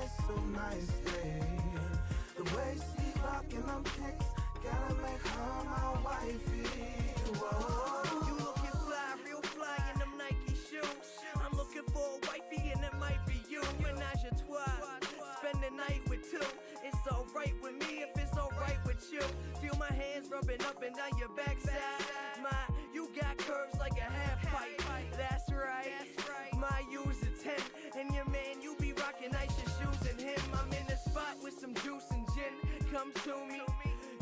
nice so nicely. The way she rockin' them kicks, gotta make her my wifey. Whoa. You looking fly, real fly in them Nike shoes. I'm looking for a wifey and it might be you. Menage a trois, spend the night with two. It's alright with me if it's alright with you. Feel my hands rubbing up and down your backside. You got curves like a half pipe. That's right. My you's a 10. And your man, you be rocking nicer shoes than him. I'm in the spot with some juice and gin. Come to me.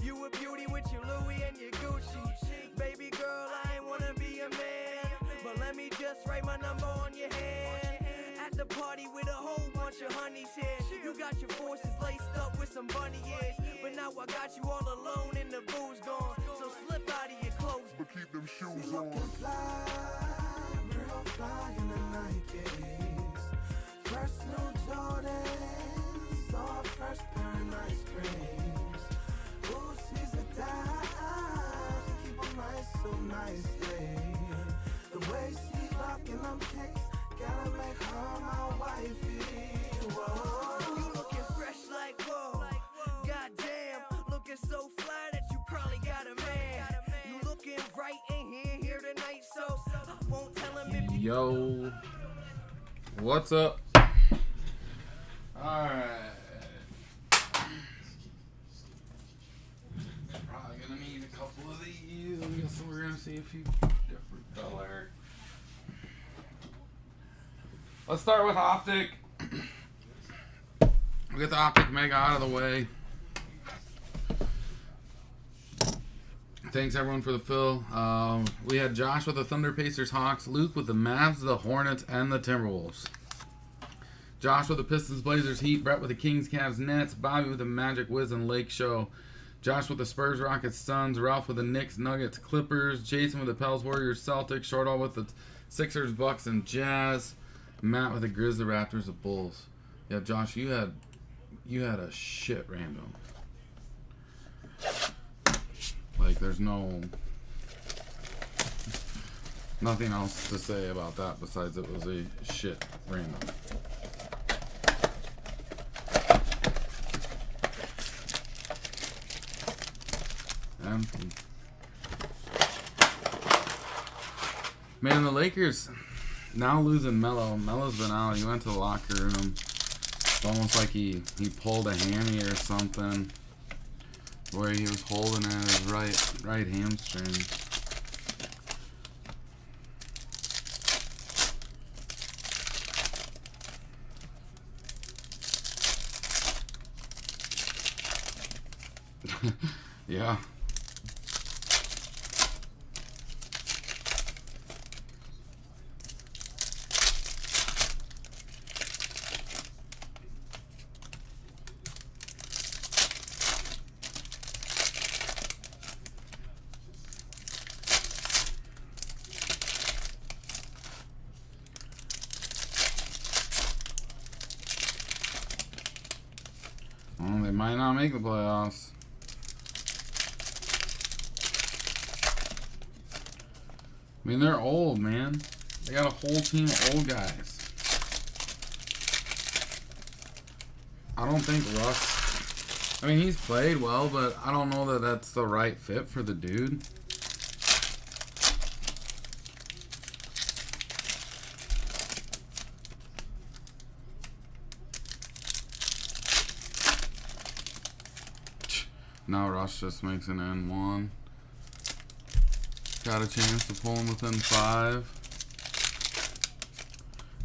You a beauty with your Louis and your Gucci. Baby girl, I ain't wanna be a man, but let me just write my number on your hand. At the party with a whole bunch of honeys here. You got your forces laced up with some bunny ears, but now I got you all alone and the booze gone. So slip out of your clothes, but keep them shoes on. Fly, real fly in the Nikes. First new Jordans, our first pair of ice creams. Ooh, she's a dive, keep them nice so nicely. The way she rockin' them kicks, gotta make her my wifey. Whoa. You looking fresh like whoa. Goddamn, looking so fly that you probably got a man. You looking right in here tonight, so I won't tell him if you. Yo, what's up? Alright. Probably gonna need a couple of these. I guess we're gonna see a few different color. Let's start with Optic. We'll get the Optic Mega out of the way. Thanks everyone for the fill. We had Josh with the Thunder, Pacers, Hawks, Luke with the Mavs, the Hornets, and the Timberwolves. Josh with the Pistons, Blazers, Heat, Brett with the Kings, Cavs, Nets, Bobby with the Magic, Wiz, and Lake Show, Josh with the Spurs, Rockets, Suns, Ralph with the Knicks, Nuggets, Clippers, Jason with the Pels, Warriors, Celtics, Shortall with the Sixers, Bucks, and Jazz, Matt with the Grizzlies, Raptors, the Bulls. Yeah, Josh, you had a shit random. Like, there's nothing else to say about that besides it was a shit random. Man, the Lakers now losing Melo. Melo's been out. He went to the locker room. It's almost like he pulled a hammy or something, where he was holding at his right hamstring. Yeah. Well, they might not make the playoffs. I mean, they're old, man. They got a whole team of old guys. I don't think Russ... I mean, he's played well, but I don't know that that's the right fit for the dude. Now Russ just makes an N1. Got a chance to pull him within 5.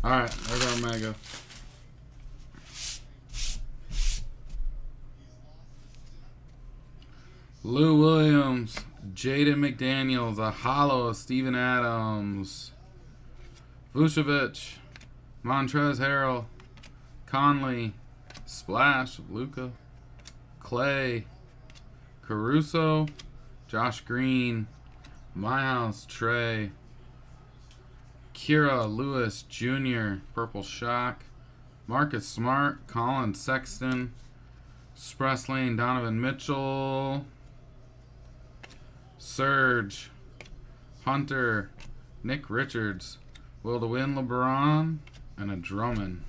Alright, there's our Mega. Lou Williams, Jaden McDaniels, a hollow of Steven Adams, Vucevic, Montrezl Harrell, Conley, Splash of Luka, Clay, Caruso, Josh Green, My House, Trey, Kira Lewis Jr., Purple Shock, Marcus Smart, Colin Sexton, Express Lane, Donovan Mitchell, Serge, Hunter, Nick Richards, Will to Win LeBron, and a Drummond.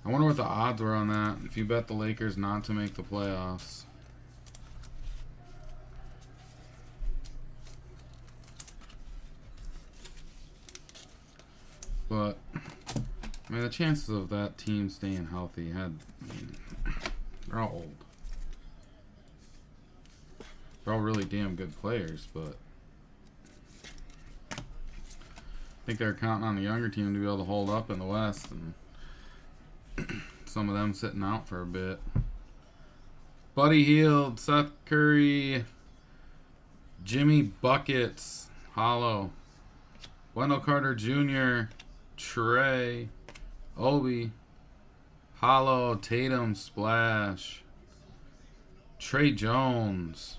I wonder what the odds were on that. If you bet the Lakers not to make the playoffs. But, I mean, the chances of that team staying healthy they're all old. They're all really damn good players, but I think they're counting on the younger team to be able to hold up in the West, and some of them sitting out for a bit. Buddy Hield, Seth Curry, Jimmy Buckets, Hollow, Wendell Carter Jr., Trey, Obi, Hollow, Tatum, Splash, Trey Jones,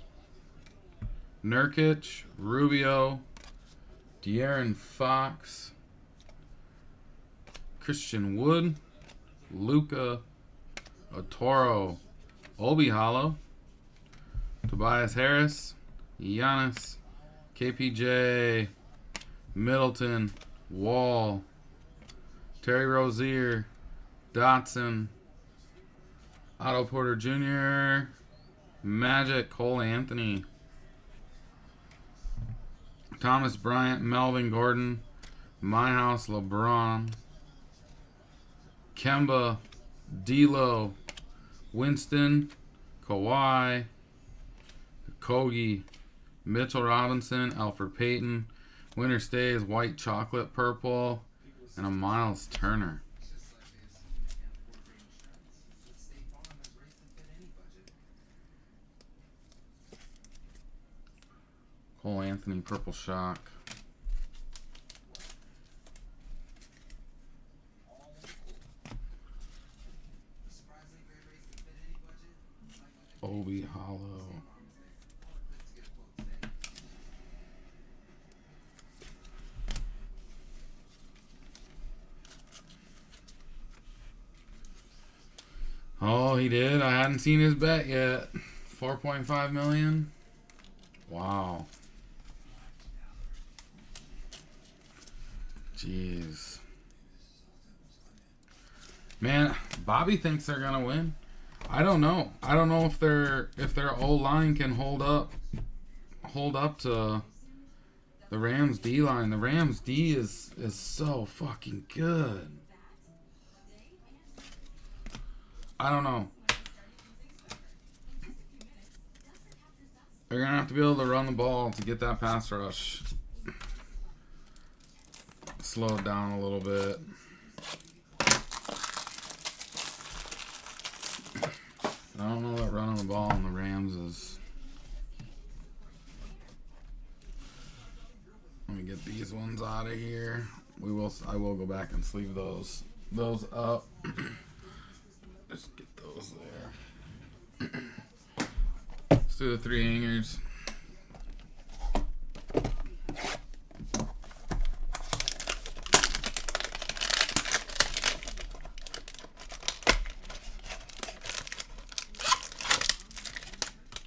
Nurkic, Rubio, De'Aaron Fox, Christian Wood, Luka, Otoro, Obi Hollow, Tobias Harris, Giannis, KPJ, Middleton, Wall, Terry Rozier, Dotson, Otto Porter Jr., Magic, Cole Anthony, Thomas Bryant, Melvin Gordon, My House, LeBron, Kemba, D'Lo, Winston, Kawhi, Kogi, Mitchell Robinson, Alfred Payton, Winter Stays, White Chocolate Purple, and a Miles Turner. Cole Anthony, Purple Shock. Obi Hollow. Oh, he did? I hadn't seen his bet yet. 4.5 million. Wow. Jeez. Man, Bobby thinks they're gonna win. I don't know. I don't know if their O line can hold up to the Rams D line. The Rams D is so fucking good. I don't know. They're gonna have to be able to run the ball to get that pass rush. Slow it down a little bit. I don't know that running the ball on the Rams is. Let me get these ones out of here. I will go back and sleeve those up. Just get those there. Let's do the 3 hangers.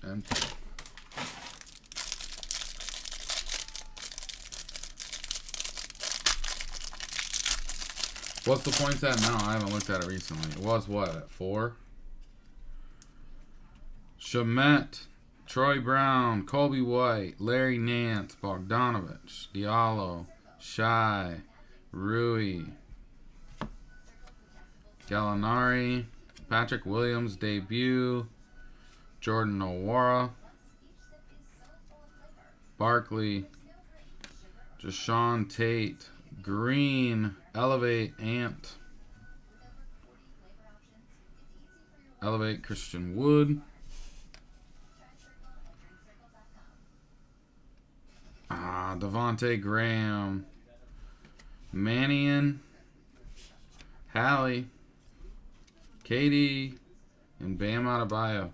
Empty. What's the points at now? I haven't looked at it recently. It was what, at 4? Shamet, Troy Brown, Kobe White, Larry Nance, Bogdanovich, Diallo, Shai, Rui, Gallinari, Patrick Williams debut, Jordan Nwora, Barkley, Jashawn Tate, Green, Elevate Ant, Elevate Christian Wood, Devontae Graham, Mannion, Hallie, Katie, and Bam Adebayo.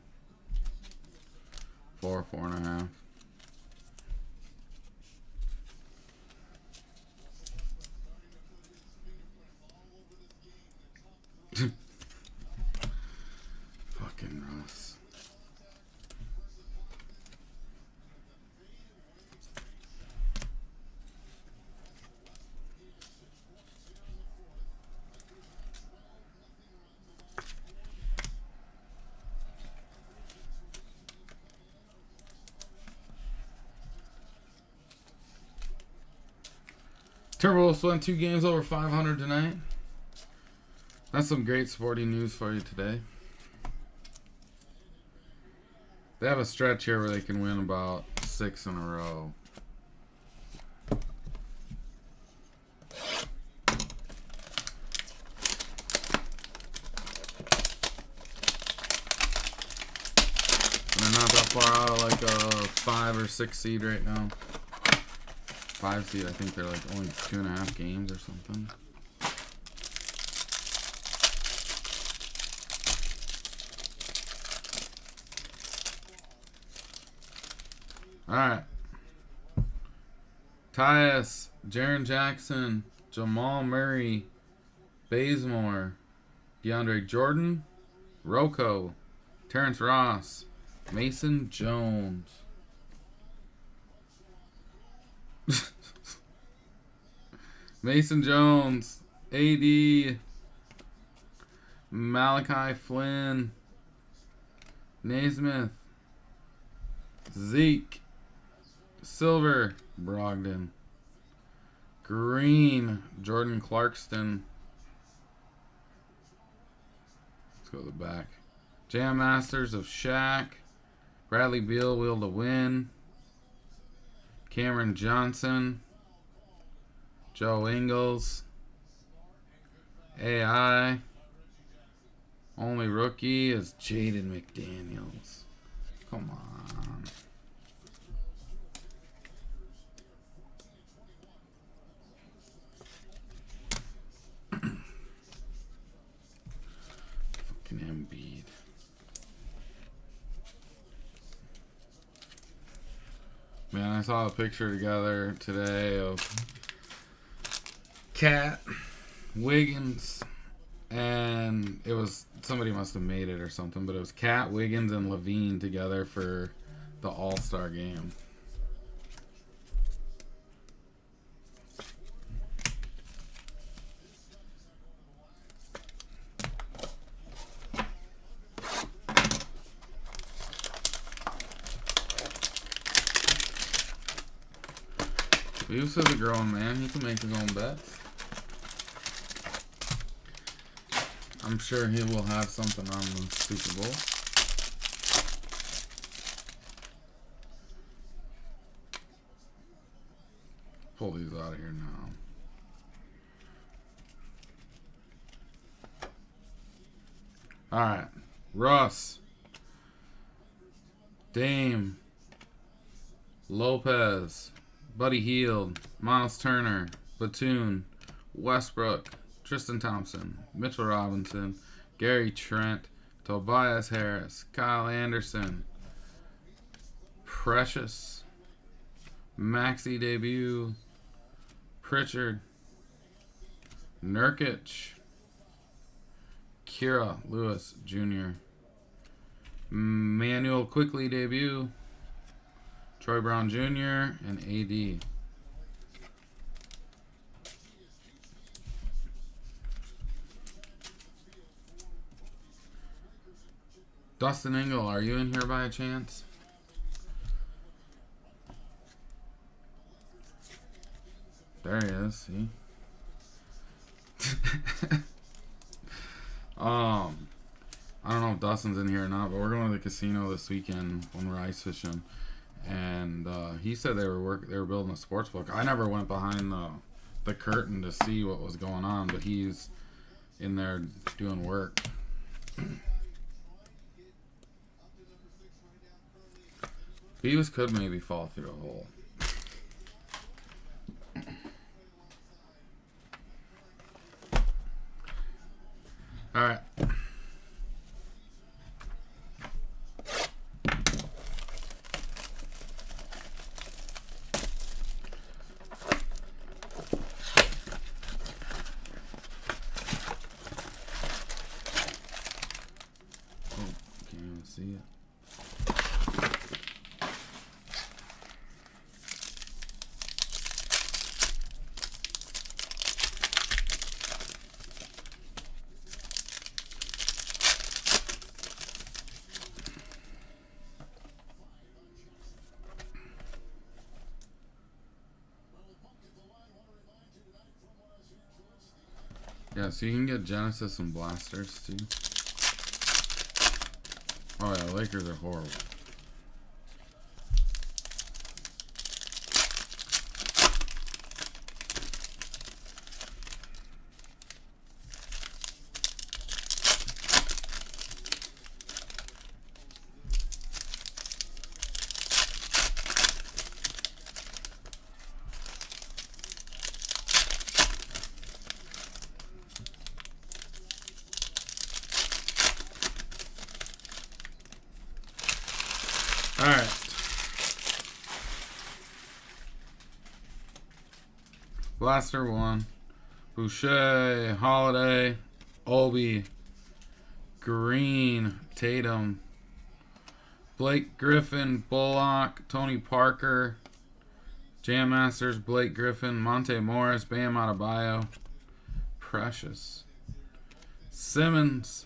4.5. Fucking Russ. Timberwolves won 2 games over 500 tonight. That's some great sporting news for you today. They have a stretch here where they can win about 6 in a row. And they're not that far out of like a 5 or 6 seed right now. 5 seed, I think they're like only 2.5 games or something. Alright. Tyus, Jaren Jackson, Jamal Murray, Bazemore, DeAndre Jordan, Rocco, Terrence Ross, Mason Jones. Mason Jones, AD, Malachi Flynn, Naismith, Zeke, Silver, Brogdon, Green, Jordan Clarkston. Let's go to the back. Jam Masters of Shaq, Bradley Beal, Will to Win, Cameron Johnson, Joe Ingles, AI. Only rookie is Jaden McDaniels. Come on. Fucking Embiid. Man, I saw a picture together today of Cat, Wiggins, and it was, somebody must have made it or something, but it was Cat, Wiggins, and Levine together for the All-Star game. Yusuf's a grown man. He can make his own bets. I'm sure he will have something on the Super Bowl. Pull these out of here now. Alright. Russ. Dame. Lopez. Buddy Hield. Miles Turner. Batum. Westbrook. Tristan Thompson, Mitchell Robinson, Gary Trent, Tobias Harris, Kyle Anderson, Precious, Maxey debut, Pritchard, Nurkic, Kira Lewis Jr., Manuel Quickly debut, Troy Brown Jr., and AD. Dustin Engel, are you in here by a chance? There he is, see? I don't know if Dustin's in here or not, but we're going to the casino this weekend when we're ice fishing. And he said they were building a sports book. I never went behind the curtain to see what was going on, but he's in there doing work. Beavis could maybe fall through a hole. Alright. Oh, can't even see it. Yeah, so you can get Genesis and Blasters too. Oh yeah, Lakers are horrible. Alright. Blaster 1. Boucher, Holiday, Obi, Green, Tatum, Blake Griffin, Bullock, Tony Parker, Jam Masters, Blake Griffin, Monte Morris, Bam Adebayo, Precious, Simmons,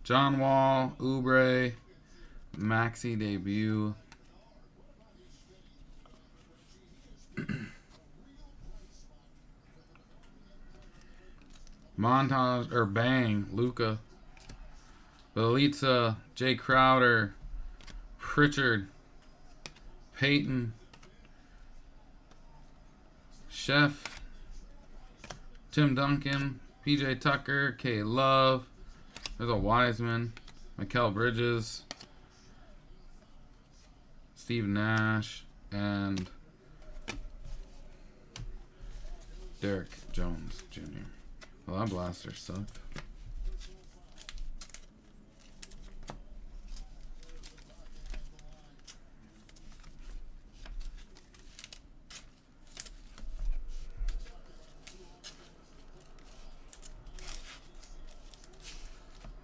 John Wall, Oubre, Maxi debut. Montage or Bang, Luca, Belitza, Jay Crowder, Pritchard, Peyton, Chef, Tim Duncan, PJ Tucker, K Love. There's a Wiseman, Mikal Bridges, Steve Nash, and Derek Jones Jr. Well, that blaster sucked.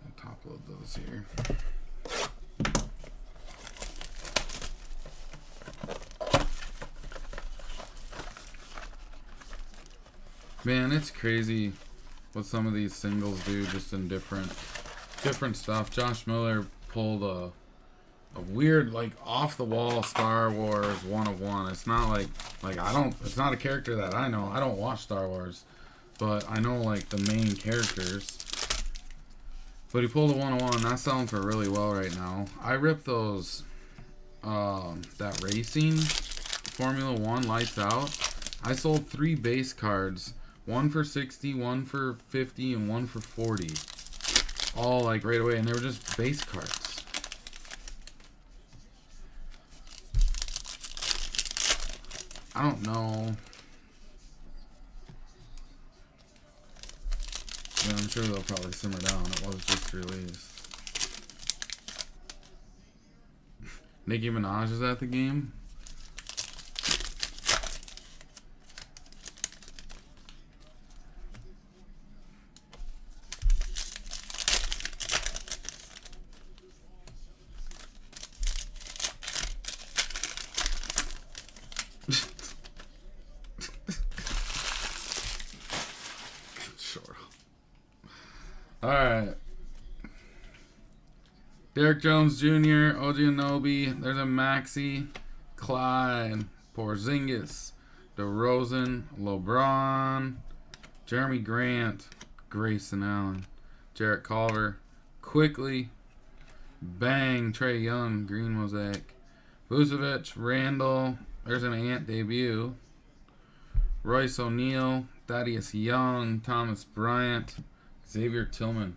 I'll top load those here. Man, it's crazy what some of these singles do, just in different stuff. Josh Miller pulled a weird, like, off the wall Star Wars 1/1. It's not like I don't. It's not a character that I know. I don't watch Star Wars, but I know like the main characters. But he pulled a 1/1. That's selling for really well right now. I ripped those that racing Formula 1 lights out. I sold 3 base cards. One for 60, one for 50, and one for 40. All like right away, and they were just base cards. I don't know. Yeah, I'm sure they'll probably simmer down. It was just released. Nicki Minaj is at the game. Alright. Derek Jones Jr., OG Anunoby. There's a Maxi, Clyde, Porzingis, DeRozan, LeBron, Jeremy Grant, Grayson Allen, Jarrett Culver, Quickly, Bang, Trae Young, Green Mosaic, Vucevic, Randall. There's an Ant debut. Royce O'Neal, Thaddeus Young, Thomas Bryant, Xavier Tillman.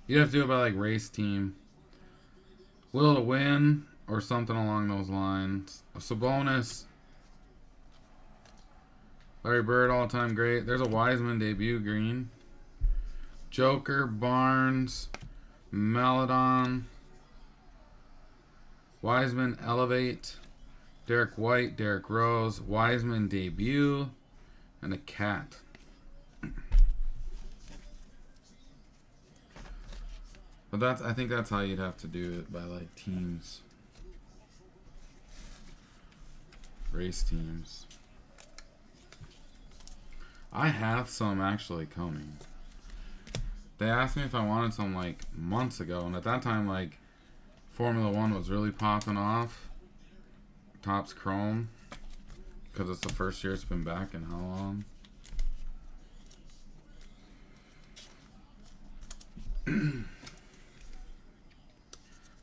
You'd have to do it by like race team. Will to win or something along those lines. Sabonis. Larry Bird, all-time great. There's a Wiseman debut green. Joker, Barnes, Maladon. Wiseman, Elevate. Derek White, Derek Rose. Wiseman debut. And a Cat. But I think that's how you'd have to do it, by like teams. Race teams. I have some actually coming. They asked me if I wanted some like months ago, and at that time like Formula 1 was really popping off. Topps Chrome. Because it's the first year it's been back in how long?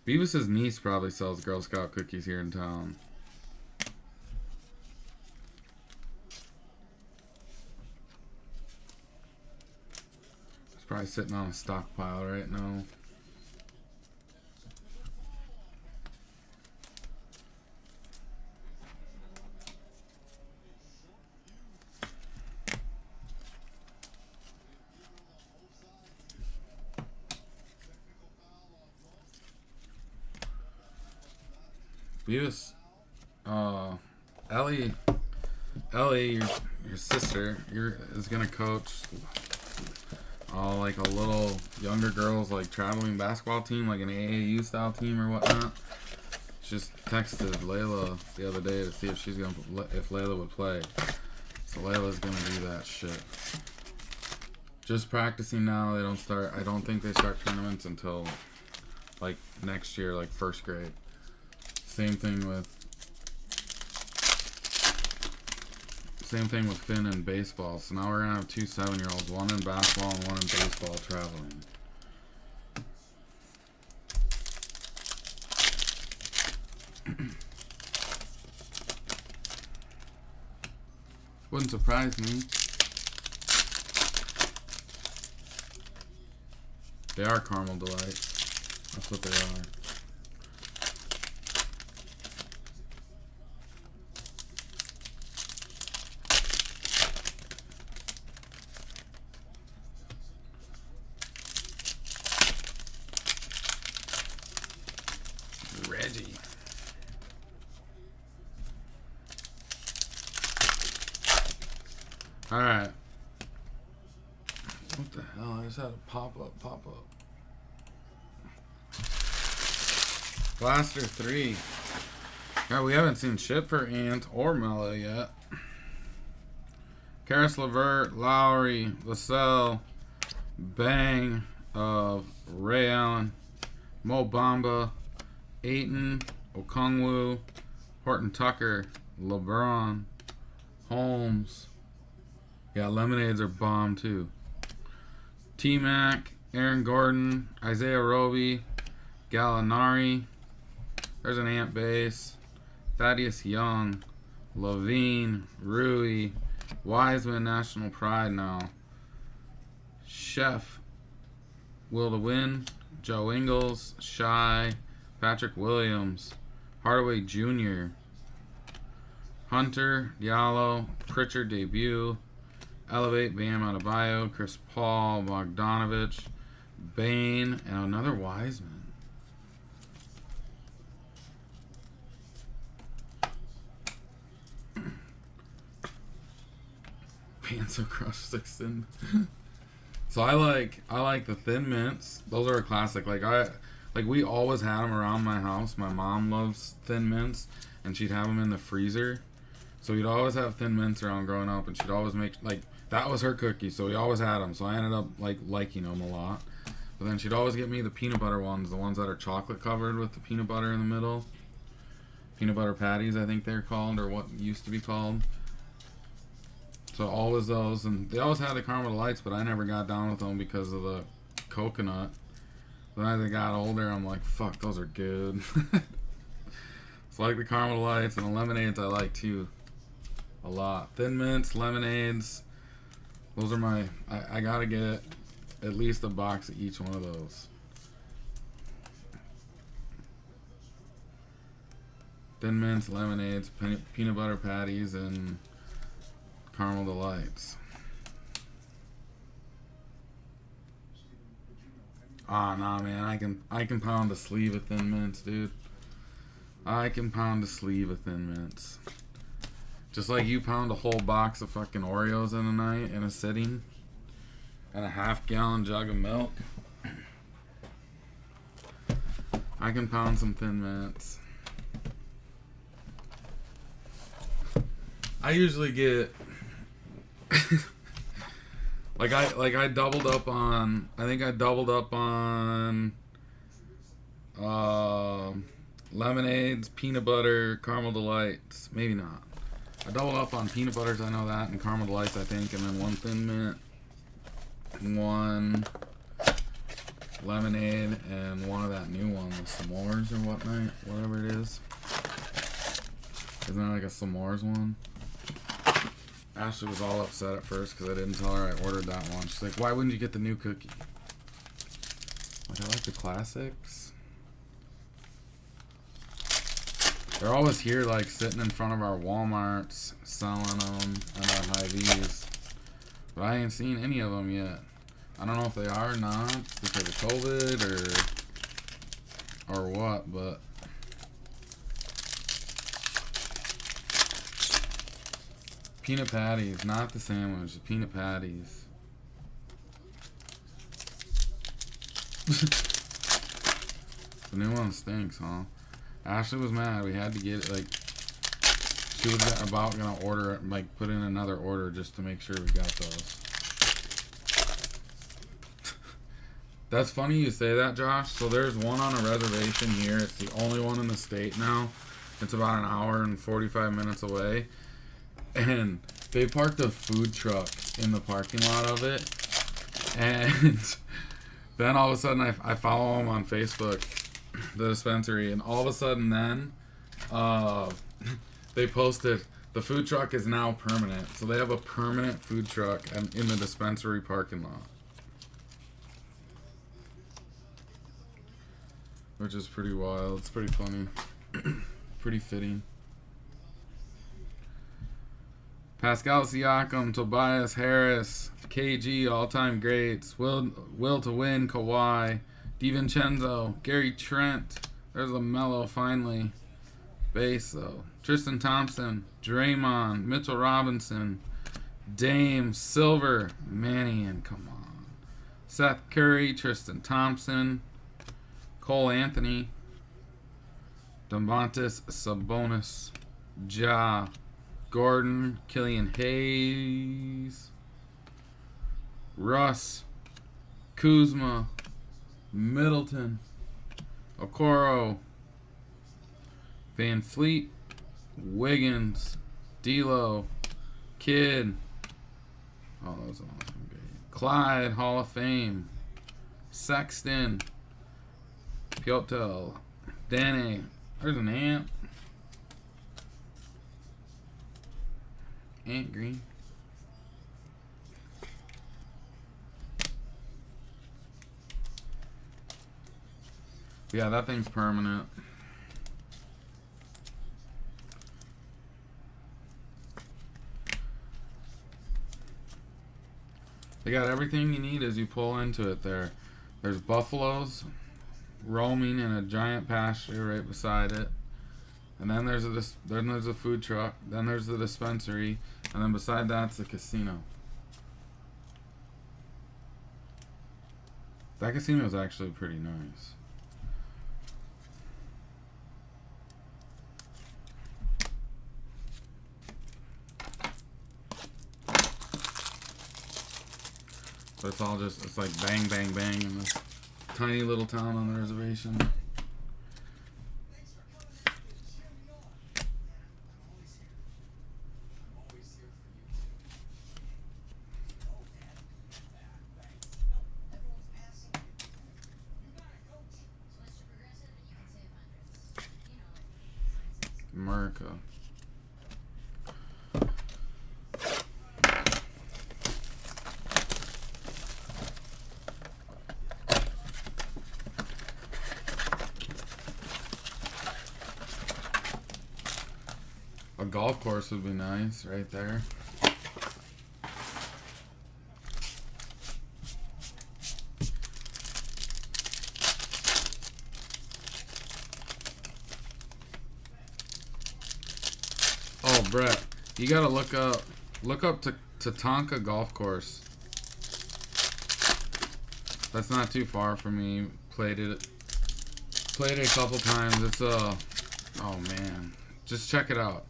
Beavis's niece probably sells Girl Scout cookies here in town. It's probably sitting on a stockpile right now. Beavis, Ellie, your sister, is gonna coach like a little younger girls like traveling basketball team, like an AAU style team or whatnot. Just texted Layla the other day to see if if Layla would play. So Layla's gonna do that shit. Just practicing now. They don't start. I don't think they start tournaments until like next year, like first grade. Same thing with Finn in baseball. So now we're gonna have 2 7-year-olds, one in basketball and one in baseball, traveling. Wouldn't surprise me. They are caramel delights. That's what they are. Reggie. Alright. What the hell? I just had a pop up. Blaster 3. Alright, we haven't seen shit for Ant or Mela yet. Karis LeVert, Lowry, Vassell, Bang of Ray Allen, Mo Bamba, Ayton, Okongwu, Horton Tucker, LeBron, Holmes. Yeah, lemonades are bomb too. T-Mac, Aaron Gordon, Isaiah Roby, Gallinari. There's an Ant base. Thaddeus Young, Levine, Rui, Wiseman, National Pride now. Chef, Will to Win, Joe Ingles, Shy, Patrick Williams, Hardaway Jr., Hunter, Diallo, Pritchard debut, Elevate, Bam Adebayo, Chris Paul, Bogdanovich, Bane, and another Wiseman. Panzer Crush 16. So I like the Thin Mints. Those are a classic. We always had them around my house. My mom loves Thin Mints, and she'd have them in the freezer. So we'd always have Thin Mints around growing up, and she'd always make that was her cookie. So we always had them. So I ended up liking them a lot. But then she'd always get me the peanut butter ones, the ones that are chocolate covered with the peanut butter in the middle. Peanut butter patties, I think they're called, or what used to be called. So always those, and they always had the caramel delights, but I never got down with them because of the coconut. Then as I got older, I'm like, fuck, those are good. So like the caramel delights and the lemonades I like too, a lot. Thin Mints, lemonades, those are my, I gotta get at least a box of each one of those. Thin Mints, lemonades, peanut butter patties, and caramel delights. Ah, nah, man. I can pound a sleeve of Thin Mints, dude. I can pound a sleeve of Thin Mints. Just like you pound a whole box of fucking Oreos in a night in a sitting, and a half-gallon jug of milk. I can pound some Thin Mints. I usually get I doubled up on, I think I doubled up on lemonades, peanut butter, caramel delights. Maybe not. I doubled up on peanut butters, I know that, and caramel delights, I think, and then one Thin Mint, one lemonade, and one of that new one, the s'mores or whatever it is. Isn't there like a s'mores one? Ashley was all upset at first because I didn't tell her I ordered that one. She's like, why wouldn't you get the new cookie? Like, I like the classics. They're always here, like, sitting in front of our Walmarts, selling them, and our Hy-Vees. But I ain't seen any of them yet. I don't know if they are or not because of COVID or what, but peanut patties, not the sandwich, the peanut patties. The new one stinks, huh? Ashley was mad. We had to get it, like, she was about gonna order it, like, put in another order just to make sure we got those. That's funny you say that, Josh. So there's one on a reservation here. It's the only one in the state now. It's about an hour and 45 minutes away. And they parked a food truck in the parking lot of it. And then all of a sudden I follow them on Facebook, the dispensary. And all of a sudden then they posted, the food truck is now permanent. So they have a permanent food truck in the dispensary parking lot. Which is pretty wild. It's pretty funny. Pretty fitting. Pascal Siakam, Tobias Harris, KG, all-time greats. Will to win, Kawhi. DiVincenzo, Gary Trent. There's LaMelo finally. Baso, Tristan Thompson, Draymond, Mitchell Robinson, Dame, Silver, Mannion, come on. Seth Curry, Tristan Thompson, Cole Anthony, Domantas Sabonis, Ja, Gordon, Killian Hayes, Russ, Kuzma, Middleton, Okoro, Van Fleet, Wiggins, D'Lo, Kidd, oh, that was an awesome game. Clyde, Hall of Fame, Sexton, Piotel, Danny, there's an Ant. Ant Green. Yeah, that thing's permanent. They got everything you need as you pull into it there. There's buffaloes roaming in a giant pasture right beside it. And then there's a food truck. Then there's the dispensary. And then beside that's the casino. That casino is actually pretty nice. But it's all just, it's like bang, bang, bang in this tiny little town on the reservation. America. A golf course would be nice right there. Oh, Brett, you gotta look up Tatanka Golf Course. That's not too far from me. Played it a couple times. It's oh man, just check it out.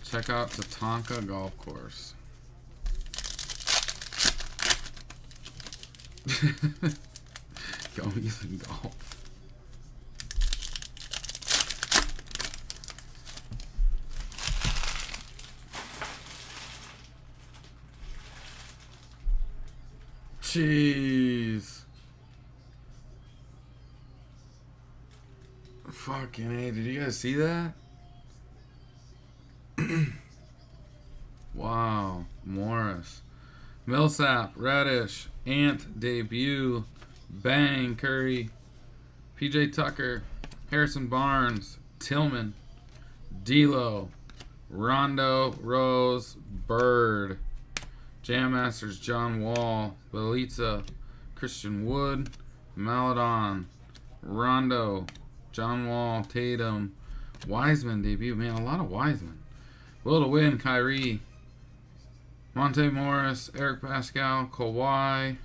Check out Tatanka Golf Course. Go me some golf. Jeez. Fucking A. Did you guys see that? Wow. Morris. Millsap. Reddish. Ant. Debut. Bang. Curry. PJ Tucker. Harrison Barnes. Tillman. D'Lo. Rondo. Rose. Bird. Jam Masters. John Wall. Belitza. Christian Wood. Maladon. Rondo. John Wall. Tatum. Wiseman debut. Man, a lot of Wiseman. Will to win. Kyrie. Monte Morris. Eric Pascal. Kawhi.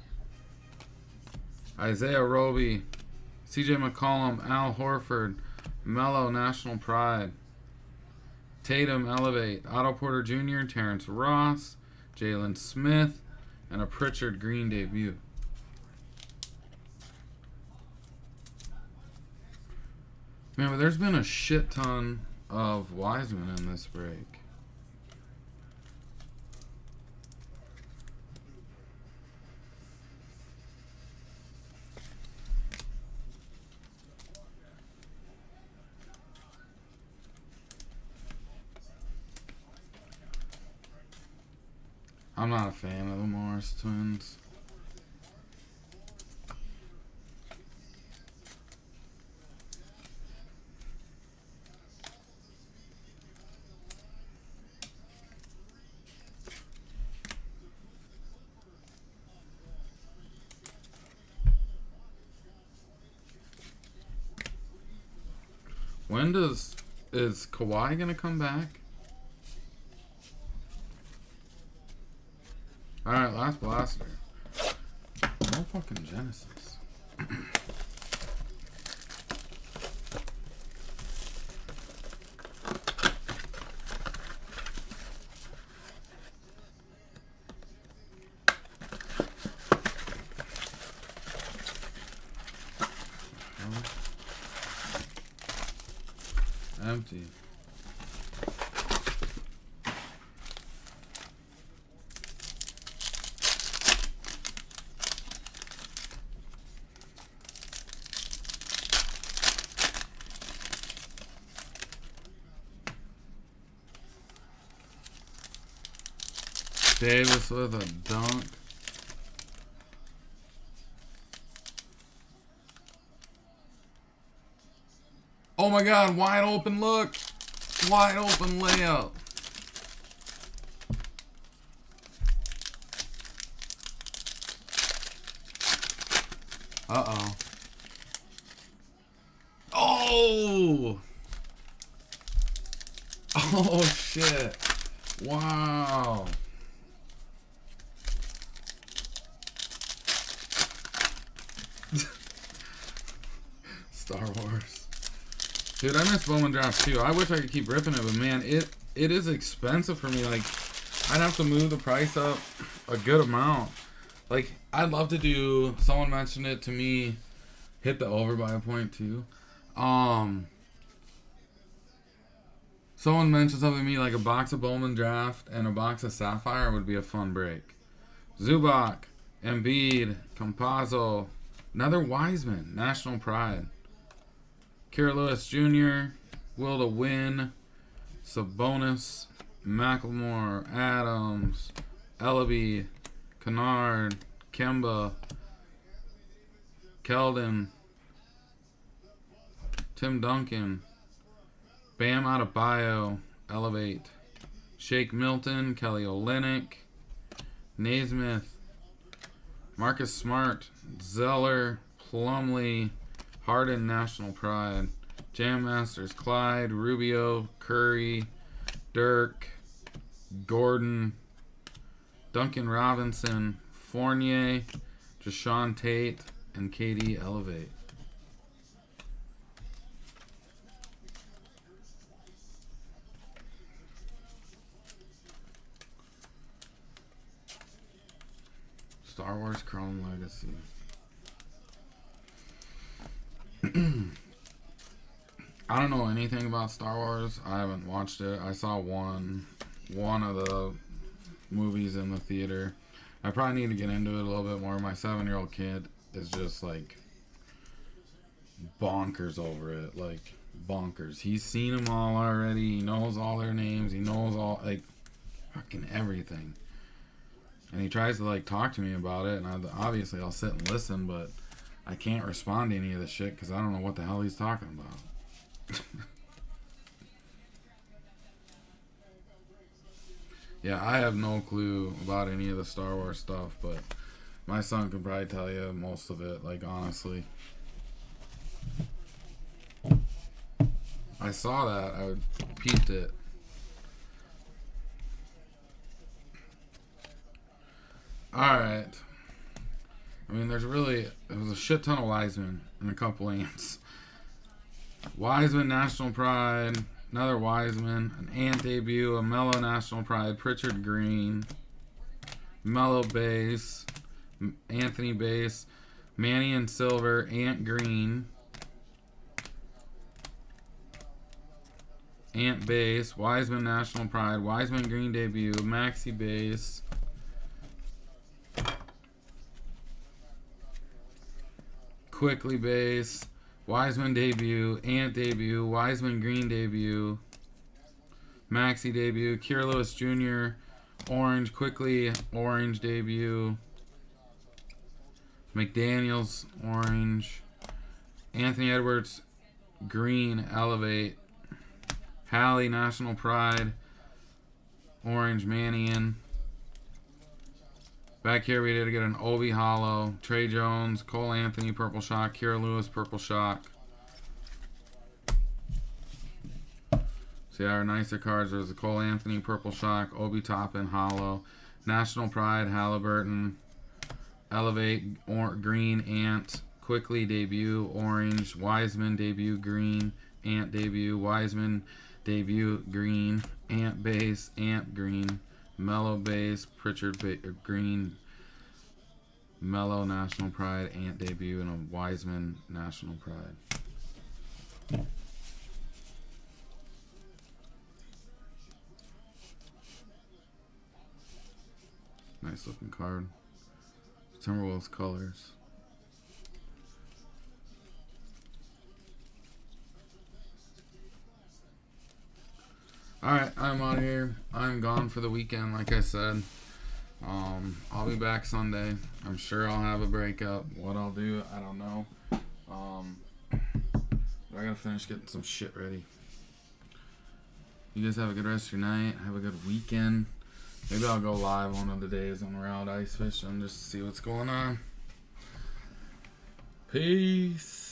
Isaiah Roby. CJ McCollum. Al Horford. Melo. National Pride. Tatum. Elevate. Otto Porter Jr. Terrence Ross. Jalen Smith. And a Pritchard Green debut. Man, but there's been a shit ton of Wiseman in this break. I'm not a fan of the Morris twins. When is Kawhi gonna come back? Alright, last blaster. No fucking Genesis. Empty. Davis with a dunk. Oh my god, wide open look. Wide open layup. Uh-oh. Oh! Oh shit. Wow. Star Wars. Dude, I miss Bowman Draft too. I wish I could keep ripping it, but man, it is expensive for me. Like, I'd have to move the price up a good amount. Like, I'd love to do, someone mentioned it to me, hit the over by a point too. Someone mentioned something to me like a box of Bowman Draft and a box of Sapphire would be a fun break. Zubac, Embiid, Campazzo, another Wiseman, National Pride. Kira Lewis Jr., Will to Win, Sabonis, McLemore, Adams, Ellaby, Kennard, Kemba, Keldon, Tim Duncan, Bam Adebayo, Elevate, Shake Milton, Kelly Olynyk, Naismith, Marcus Smart, Zeller, Plumlee, Harden, National Pride, Jam Masters, Clyde, Rubio, Curry, Dirk, Gordon, Duncan Robinson, Fournier, Jashawn Tate, and KD Elevate. Star Wars Chrome Legacy. I don't know anything about Star Wars. I haven't watched it. I saw one of the movies in the theater. I probably need to get into it a little bit more. My 7-year-old kid is just like bonkers over it. Like, bonkers. He's seen them all already. He knows all their names. He knows all, like, fucking everything. And he tries to, like, talk to me about it. And obviously I'll sit and listen, but I can't respond to any of the shit because I don't know what the hell he's talking about. Yeah, I have no clue about any of the Star Wars stuff, but my son can probably tell you most of it, like, honestly. I saw that. I peeped it. Alright. I mean, there was a shit ton of Wiseman and a couple ants. Wiseman National Pride, another Wiseman, an ant debut, a Mellow National Pride, Pritchard Green, Mellow Base, Anthony Base, Manny and Silver, Ant Green, Ant Base, Wiseman National Pride, Wiseman Green debut, Maxi Base, Quickly Base, Wiseman debut, Ant debut, Wiseman Green debut, Maxi debut, Kier Lewis Jr., Orange, Quickly Orange debut, McDaniels Orange, Anthony Edwards Green Elevate, Hallie National Pride, Orange Mannion. Back here we did get an Obi Hollow, Trey Jones, Cole Anthony Purple Shock, Kiera Lewis Purple Shock. See our nicer cards. There's the Cole Anthony Purple Shock, Obi Toppin Hollow, National Pride Halliburton, Elevate Green Ant, Quickly debut Orange, Wiseman debut Green, Ant debut, Wiseman debut Green, Ant Base, Ant Green, Mellow Base, Pritchard Green, Mellow National Pride, Ant debut, and a Wiseman National Pride. Nice looking card. Timberwolves colors. Alright, I'm out of here. I'm gone for the weekend, like I said. I'll be back Sunday. I'm sure I'll have a breakup. What I'll do, I don't know. But I gotta finish getting some shit ready. You guys have a good rest of your night. Have a good weekend. Maybe I'll go live one of the days when we're out ice fishing just to see what's going on. Peace.